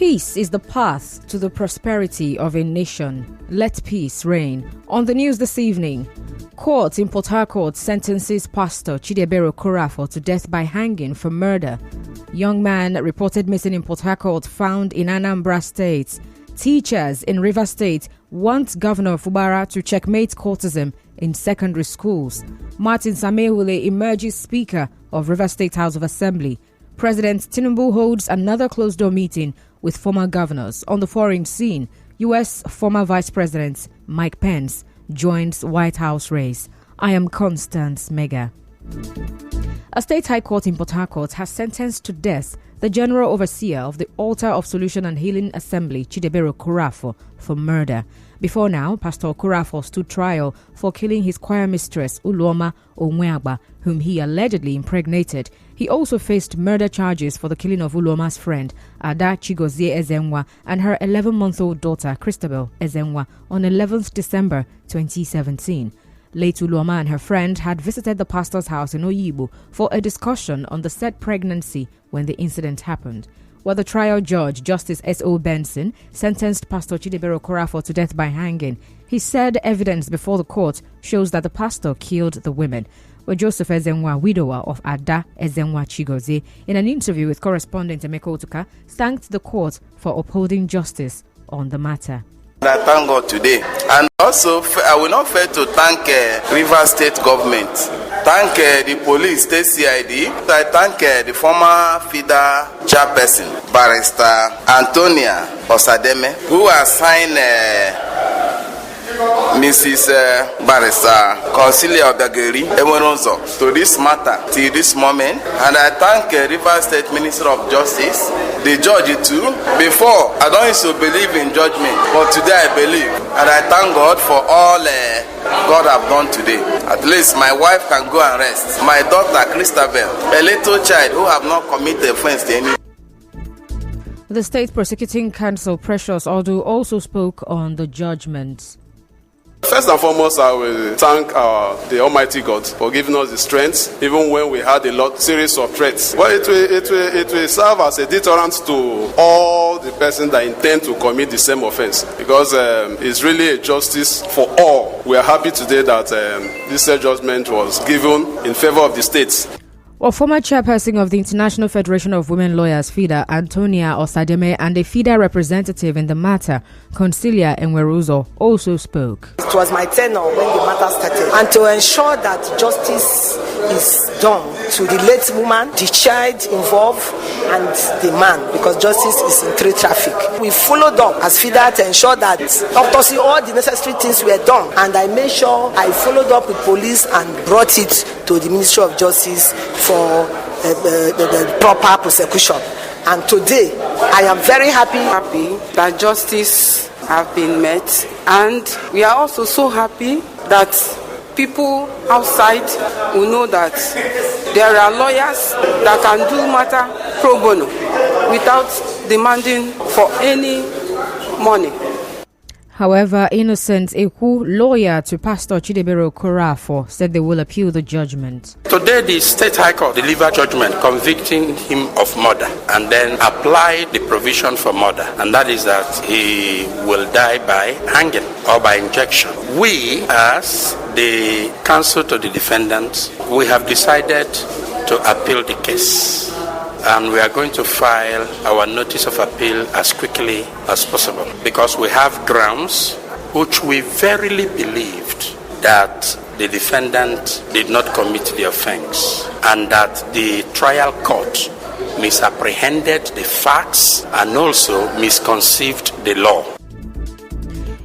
Peace is the path to the prosperity of a nation. Let peace reign. On the news this evening, court in Port Harcourt sentences Pastor Chidebere Okorafor to death by hanging for murder. Young man reported missing in Port Harcourt found in Anambra State. Teachers in Rivers State want Governor Fubara to checkmate courtism in secondary schools. Martin Samehule emerges Speaker of Rivers State House of Assembly. President Tinubu holds another closed-door meeting with former governors. On the foreign scene, U.S. former Vice President Mike Pence joins White House race. I am Constance Mega. A state high court in Port Harcourt has sentenced to death the general overseer of the Altar of Solution and Healing Assembly, Chidebere Okorafor, for murder. Before now, Pastor Okorafor stood trial for killing his choir mistress, Uloma Onweagba, whom he allegedly impregnated. He also faced murder charges for the killing of Uloma's friend, Ada Chigozie Ezenwa, and her 11-month-old daughter, Christabel Ezenwa, on 11th December 2017. Late Uloma and her friend had visited the pastor's house in Oyibo for a discussion on the said pregnancy when the incident happened. While the trial judge, Justice S.O. Benson, sentenced Pastor Chidebere Okorafor to death by hanging, he said evidence before the court shows that the pastor killed the women. Well, Joseph Ezenwa, widower of Ada Ezenwa Chigozie, in an interview with correspondent Emeka Otuka, thanked the court for upholding justice on the matter. I thank God today, and also I will not fail to thank Rivers State government, thank the police, state CID. I thank the former FIDA chairperson, Barrister Antonia Osademe, who assigned Mrs. Barrister Consilia Odageri Emeronzo to this matter till this moment, and I thank Rivers State Minister of Justice, the judge too. Before, I don't used to believe in judgment, but today I believe, and I thank God for all God have done today. At least my wife can go and rest. My daughter Christabel, a little child who have not committed offense to any. The State Prosecuting Counsel Precious Odu also spoke on the judgment. First and foremost, I will thank the Almighty God for giving us the strength, even when we had a series of threats. But it will serve as a deterrent to all the persons that intend to commit the same offense, because it's really a justice for all. We are happy today that this judgment was given in favor of the states. Well, former chairperson of the International Federation of Women Lawyers, FIDA, Antonia Osademe, and a FIDA representative in the matter, Consilia Enweruzo, also spoke. It was my tenure when the matter started, and to ensure that justice is done to the late woman, the child involved, and the man, because justice is in trade traffic. We followed up as FIDA to ensure that obviously all the necessary things were done, and I made sure I followed up with police and brought it to the Ministry of Justice for the proper prosecution. And today, I am very happy that justice has been met, and we are also so happy that people outside will know that there are lawyers that can do matter pro bono without demanding for any money. However, Innocent Eku, lawyer to Pastor Chidebere Okorafor, said they will appeal the judgment. Today, the State High Court delivered judgment convicting him of murder and then applied the provision for murder, and that is that he will die by hanging or by injection. We, as the counsel to the defendant, we have decided to appeal the case, and we are going to file our notice of appeal as quickly as possible, because we have grounds which we verily believed that the defendant did not commit the offense, and that the trial court misapprehended the facts and also misconceived the law.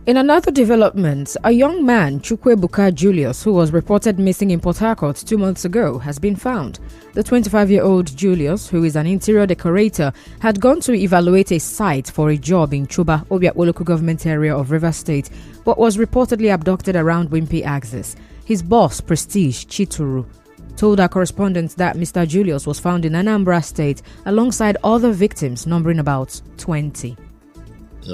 In another development, a young man, Chukwuebuka Julius, who was reported missing in Port Harcourt 2 months ago, has been found. The 25-year-old Julius, who is an interior decorator, had gone to evaluate a site for a job in Chuba, Obiakpo local government area of Rivers State, but was reportedly abducted around Wimpy Axis. His boss, Prestige Chituru, told our correspondent that Mr. Julius was found in Anambra State alongside other victims numbering about 20.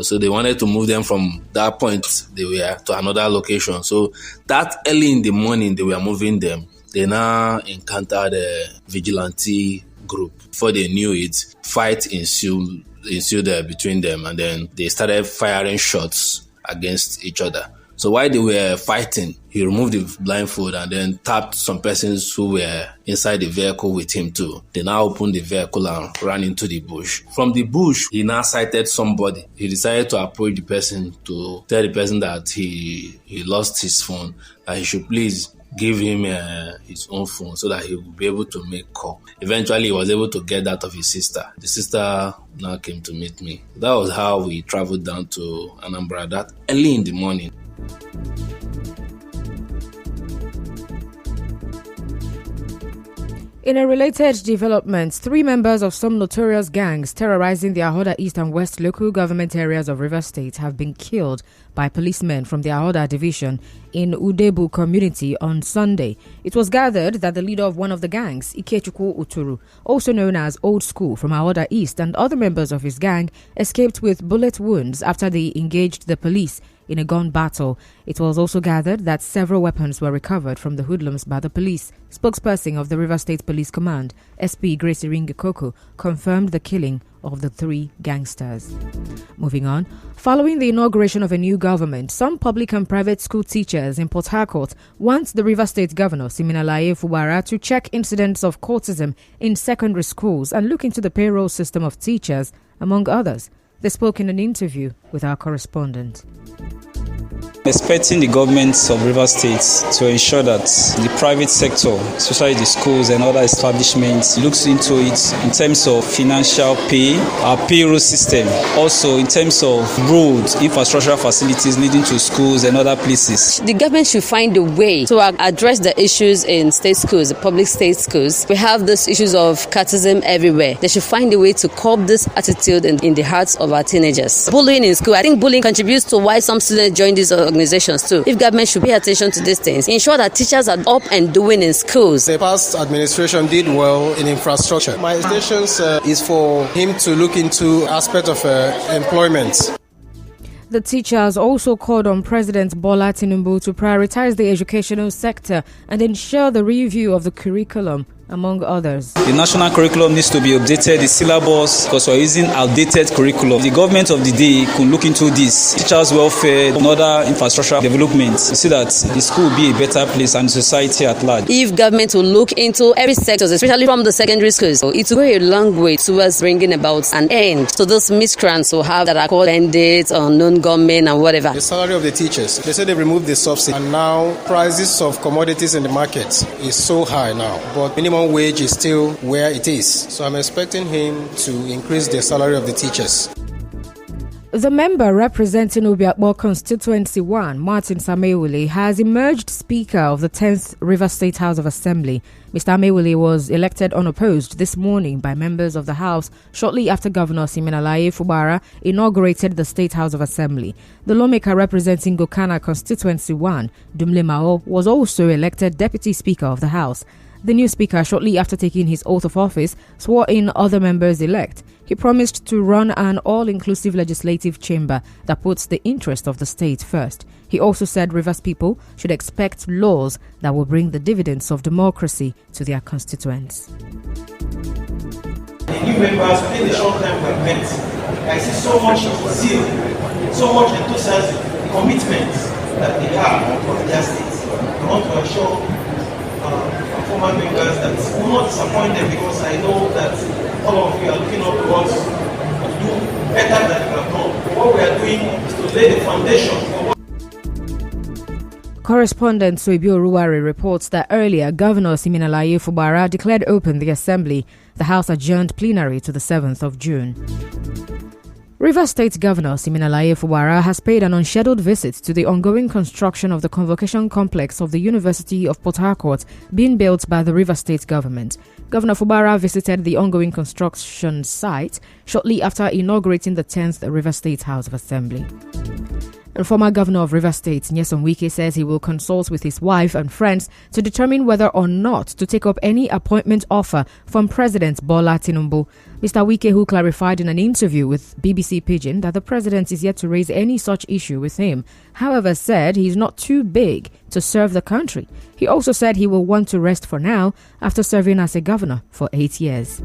So they wanted to move them from that point they were to another location. So that early in the morning they were moving them, they now encountered a vigilante group. Before they knew it, fight ensued ensued between them, and then they started firing shots against each other. So while they were fighting, he removed the blindfold and then tapped some persons who were inside the vehicle with him too. They now opened the vehicle and ran into the bush. From the bush, he now sighted somebody. He decided to approach the person to tell the person that he lost his phone, that he should please give him his own phone so that he would be able to make call. Eventually, he was able to get that of his sister. The sister now came to meet me. That was how we traveled down to Anambra that early in the morning. In a related development, 3 members of some notorious gangs terrorizing the Ahoda East and West local government areas of Rivers State have been killed by policemen from the Ahoda division in Udebu community on Sunday. It was gathered that the leader of one of the gangs, Ikechukwu Uturu, also known as Old School from Ahoda East, and other members of his gang escaped with bullet wounds after they engaged the police in a gun battle. It was also gathered that several weapons were recovered from the hoodlums by the police. Spokesperson of the River State Police Command, SP Gracie Ringekoko, confirmed the killing of the 3 gangsters. Moving on, following the inauguration of a new government, some public and private school teachers in Port Harcourt want the River State Governor, Siminalayi Fubara, to check incidents of courtism in secondary schools and look into the payroll system of teachers, among others. They spoke in an interview with our correspondent. Expecting the government of River State to ensure that the private sector, especially the schools and other establishments, looks into it in terms of financial pay, our payroll system, also in terms of roads, infrastructural facilities leading to schools and other places. The government should find a way to address the issues in state schools, the public state schools. We have these issues of cateism everywhere. They should find a way to curb this attitude in the hearts of our teenagers. Bullying in school, I think bullying contributes to why some students join these organizations too. If government should pay attention to these things, ensure that teachers are up and doing in schools. The past administration did well in infrastructure. My suggestion is for him to look into aspect of employment. The teachers also called on President Bola Tinubu to prioritize the educational sector and ensure the review of the curriculum, among others. The national curriculum needs to be updated, the syllabus, because we're using outdated curriculum. The government of the day could look into this, teachers' welfare and other infrastructural development, so that the school will be a better place and society at large. If government will look into every sector, especially from the secondary schools, it will go a long way towards bringing about an end to those miscreants who have that are called bandits or non-government and whatever. The salary of the teachers, they said they removed the subsidy, and now prices of commodities in the market is so high now, but minimum wage is still where it is. So I'm expecting him to increase the salary of the teachers. The member representing Obiakpo Constituency 1, Martin Samewule, has emerged Speaker of the 10th River State House of Assembly. Mr. Amewule was elected unopposed this morning by members of the House shortly after Governor Siminalayi Fubara inaugurated the State House of Assembly. The lawmaker representing Gokana Constituency 1, Dumle Mao, was also elected Deputy Speaker of the House. The new speaker, shortly after taking his oath of office, swore in other members-elect. He promised to run an all-inclusive legislative chamber that puts the interest of the state first. He also said Rivers people should expect laws that will bring the dividends of democracy to their constituents. The new members, in the short time we have met, I see so much zeal, so much enthusiasm, commitment that they have for their states. I want to assure former members that will not disappoint them, because I know that all of you are looking up to us to do better than you have done. What we are doing is to lay the foundation for what. Correspondent Soibio Ruwari reports that earlier Governor Siminalayi Fubara declared open the Assembly. The House adjourned plenary to the 7th of June. Rivers State Governor Siminalayi Fubara has paid an unscheduled visit to the ongoing construction of the convocation complex of the University of Port Harcourt being built by the Rivers State government. Governor Fubara visited the ongoing construction site shortly after inaugurating the 10th Rivers State House of Assembly. And former governor of Rivers State, Nyesom Wike, says he will consult with his wife and friends to determine whether or not to take up any appointment offer from President Bola Tinubu. Mr. Wike, who clarified in an interview with BBC Pidgin that the president is yet to raise any such issue with him, however, said he is not too big to serve the country. He also said he will want to rest for now after serving as a governor for 8 years.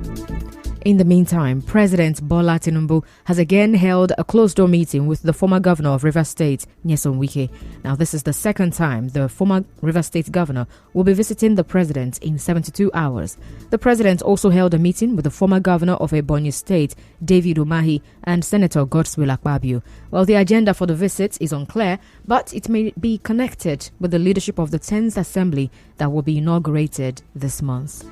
In the meantime, President Bola Tinubu has again held a closed-door meeting with the former governor of Rivers State, Nyesom Wike. Now, this is the second time the former Rivers State governor will be visiting the president in 72 hours. The president also held a meeting with the former governor of Ebonyi State, David Umahi, and Senator Godswill Akpabio. Well, the agenda for the visit is unclear, but it may be connected with the leadership of the 10th Assembly that will be inaugurated this month.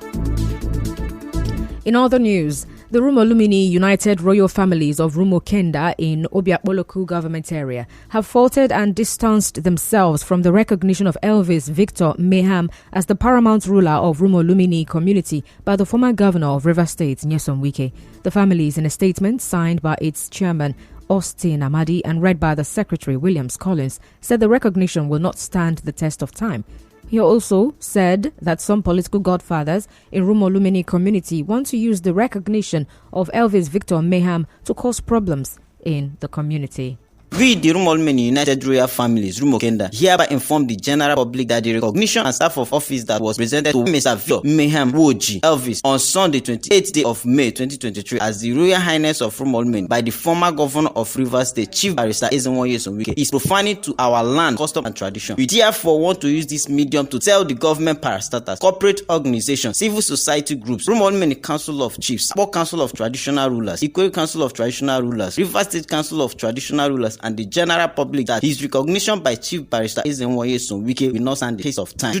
In other news, the Rumolumini United Royal Families of Rumokenda in Obiakpoloku government area have faltered and distanced themselves from the recognition of Elvis Victor Meham as the paramount ruler of Rumolumini community by the former governor of Rivers State, Nyesom Wike. The families, in a statement signed by its chairman, Austin Amadi, and read by the secretary, Williams Collins, said the recognition will not stand the test of time. He also said that some political godfathers in Rumolumini community want to use the recognition of Elvis Victor Meham to cause problems in the community. We, the Rumolumini United Royal Families, Rumokenda, hereby inform the general public that the recognition and staff of office that was presented to Mr. Victor Meham Woji Elvis on Sunday, 28th day of May 2023 as the Royal Highness of Rumolumini by the former governor of Rivers State, Chief Barrister Ezenwoye Sonwike, is profaning to our land, custom and tradition. We therefore want to use this medium to tell the government parastatals, corporate organizations, civil society groups, Rumolumini Council of Chiefs, Sport Council of Traditional Rulers, Equal Council of Traditional Rulers, Rivers State Council of Traditional Rulers, and the general public that his recognition by Chief Barrister Ezenwoye Sonwike will not stand the test of time.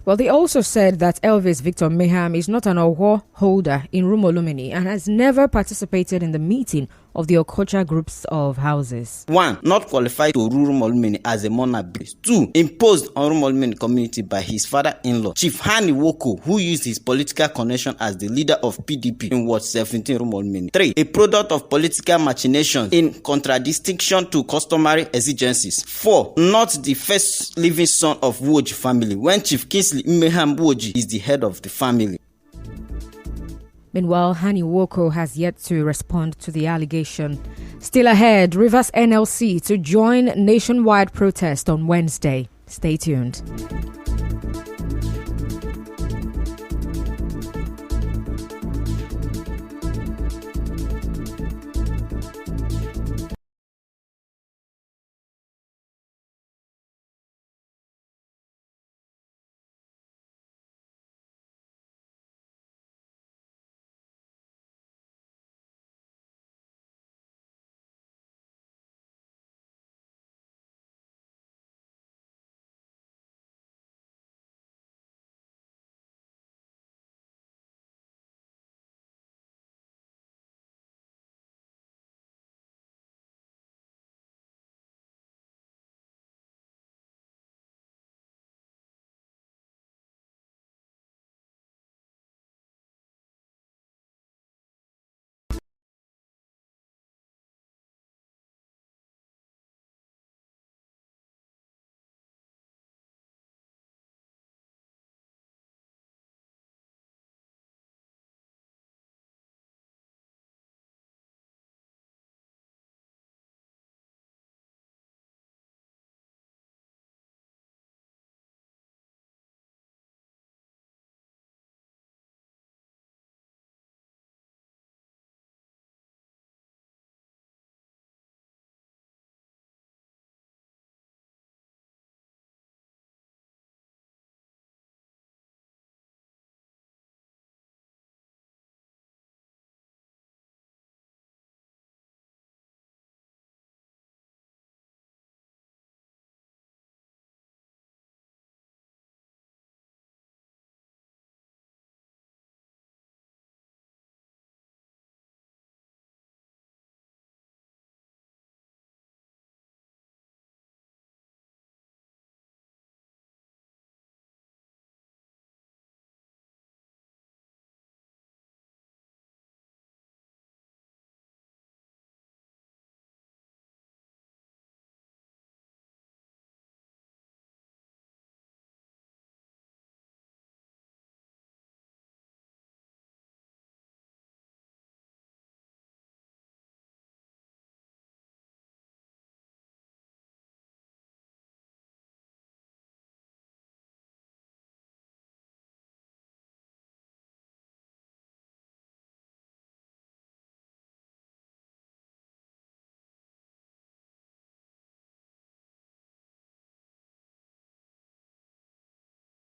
Well, they also said that Elvis Victor Meham is not an award holder in Rumolumini and has never participated in the meeting of the Okocha groups of houses. 1. Not qualified to rule Rumolumini as a monarch. 2. Imposed on Rumolumini community by his father-in-law, Chief Hani Woko, who used his political connection as the leader of PDP in Ward 17 Rumolumini. 3. A product of political machinations in contradistinction to customary exigencies. 4. Not the first living son of Woji family, when Chief Kingsley Meham Woji is the head of the family. Meanwhile, Hani Woko has yet to respond to the allegation. Still ahead, Rivers NLC to join nationwide protest on Wednesday. Stay tuned.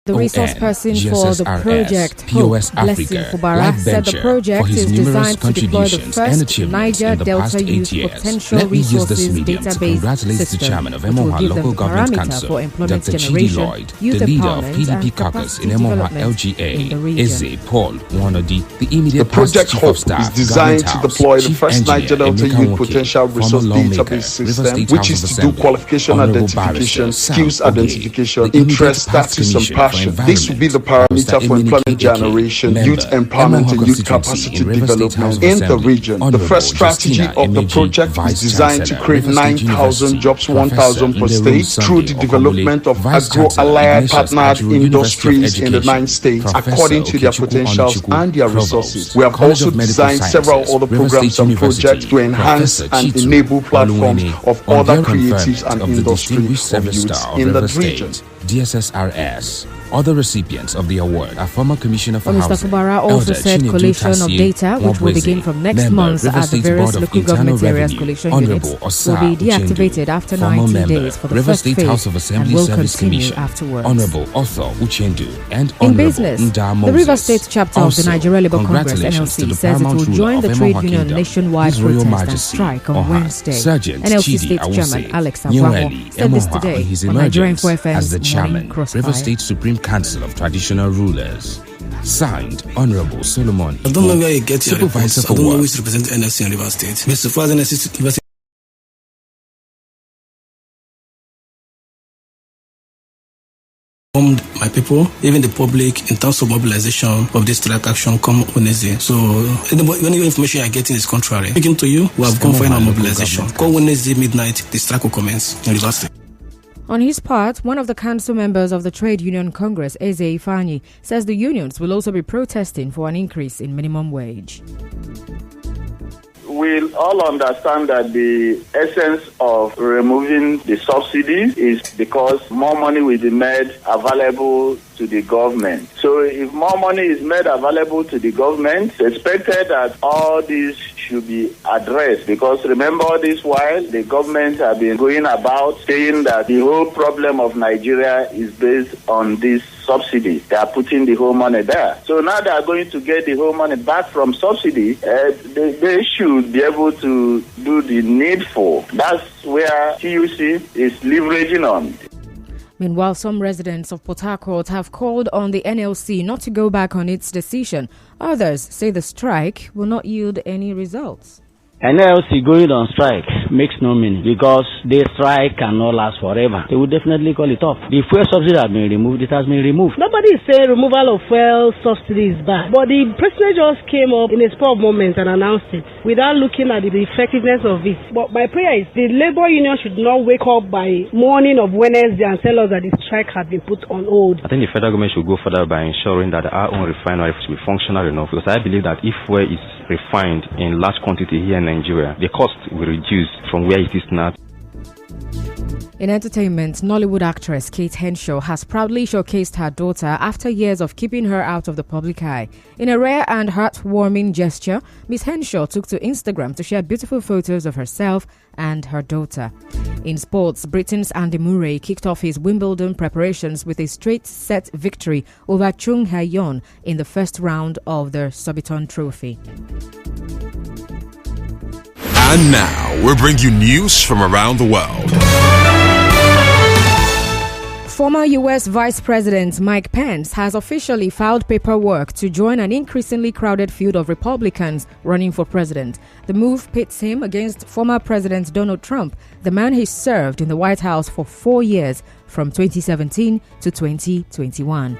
The resource person for the project, POS Blessing Africa, Fubara, said the project is designed to deploy the first Niger Delta Youth Potential Resources Database system, which will give them the parameter for employment generation, youth empowerment, and capacity development in the region. The project HOPE is designed to deploy the first Niger Delta Youth Potential Resource Database system, which is to do qualification identification, skills identification, interest, status, and passion. This will be the parameter for employment generation, youth empowerment, and youth capacity development in the region. The first strategy of the project is designed to create 9,000 jobs, 1,000 per state, through the development of agro-allied partnered industries in the 9 states, according to their potentials and their resources. We have also designed several other programs and projects to enhance and enable platforms of other creatives and industries of youths in the region. DSSRS. Other recipients of the award are former Commissioner for Mr. Housing, Fubara also said collation of data, which will begin from next month at the various local government areas collation units, will be deactivated after 90 days for the first phase and will continue afterwards. Honorable Otho Uchendu and in business, the Rivers State chapter of the Nigeria Labour Congress NLC says it will join the trade union nationwide protest and strike on Wednesday. NLC State Chairman Alex Abwaho said this today on Nigerian 4FM's as the chairman, Crossfire. River State Supreme Council of Traditional Rulers. Signed, Honorable Solomon. I don't know where you get your reports. Supervisor I don't know for which represent NLC and River State. Mr. Faz NLC River State. My people, even the public, in terms of mobilization of this strike action come Wednesday. So, any information I'm getting is contrary. Speaking to you, we have gone for our mobilization. Come Wednesday midnight, the strike will commence in River State. On his part, one of the council members of the Trade Union Congress, Eze Ifeanyi, says the unions will also be protesting for an increase in minimum wage. We'll all understand that the essence of removing the subsidies is because more money will be made available to the government. So if more money is made available to the government, it's expected that all these should be addressed, because remember all this while the government have been going about saying that the whole problem of Nigeria is based on this subsidy. They are putting the whole money there. So now they are going to get the whole money back from subsidy. They should be able to do the needful. That's where TUC is leveraging on. Meanwhile, some residents of Port Harcourt have called on the NLC not to go back on its decision. Others say the strike will not yield any results. NLC going on strike makes no meaning, because the strike cannot last forever. They will definitely call it off. The fuel subsidy has been removed, it has been removed. Nobody is saying removal of fuel subsidy is bad, but the president just came up in a spur of moment and announced it without looking at the effectiveness of it. But my prayer is the labor union should not wake up by morning of Wednesday and tell us that the strike has been put on hold. I think the federal government should go further by ensuring that our own refinery should be functional enough, because I believe that if fuel is refined in large quantity here in Nigeria, the cost will reduce from where it is now. In entertainment, Nollywood actress Kate Henshaw has proudly showcased her daughter after years of keeping her out of the public eye. In a rare and heartwarming gesture, Miss Henshaw took to Instagram to share beautiful photos of herself and her daughter. In sports, Britain's Andy Murray kicked off his Wimbledon preparations with a straight-set victory over Chung Hae-yeon in the first round of the Surbiton Trophy. And now, we bring you news from around the world. Former U.S. Vice President Mike Pence has officially filed paperwork to join an increasingly crowded field of Republicans running for president. The move pits him against former President Donald Trump, the man he served in the White House for 4 years, from 2017 to 2021.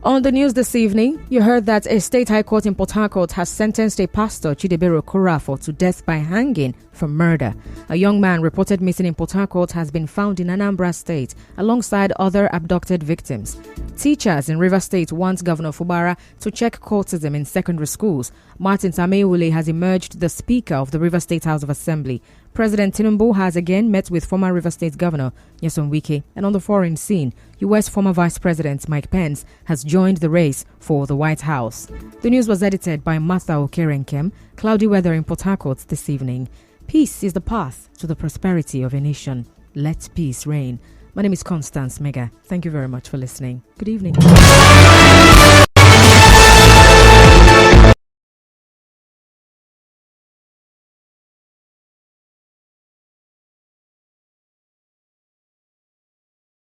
On the news this evening, you heard that a state high court in Port Harcourt has sentenced a pastor, Chidebere Okorafor, to death by hanging for murder. A young man reported missing in Port Harcourt has been found in Anambra State alongside other abducted victims. Teachers in River State want Governor Fubara to check cultism in secondary schools. Martin Samewule has emerged the Speaker of the River State House of Assembly. President Tinubu has again met with former River State Governor Nyesom Wike. And on the foreign scene, U.S. former Vice President Mike Pence has joined the race for the White House. The news was edited by Martha Okerenkem. Cloudy weather in Port Harcourt this evening. Peace is the path to the prosperity of a nation. Let peace reign. My name is Constance Mega. Thank you very much for listening. Good evening.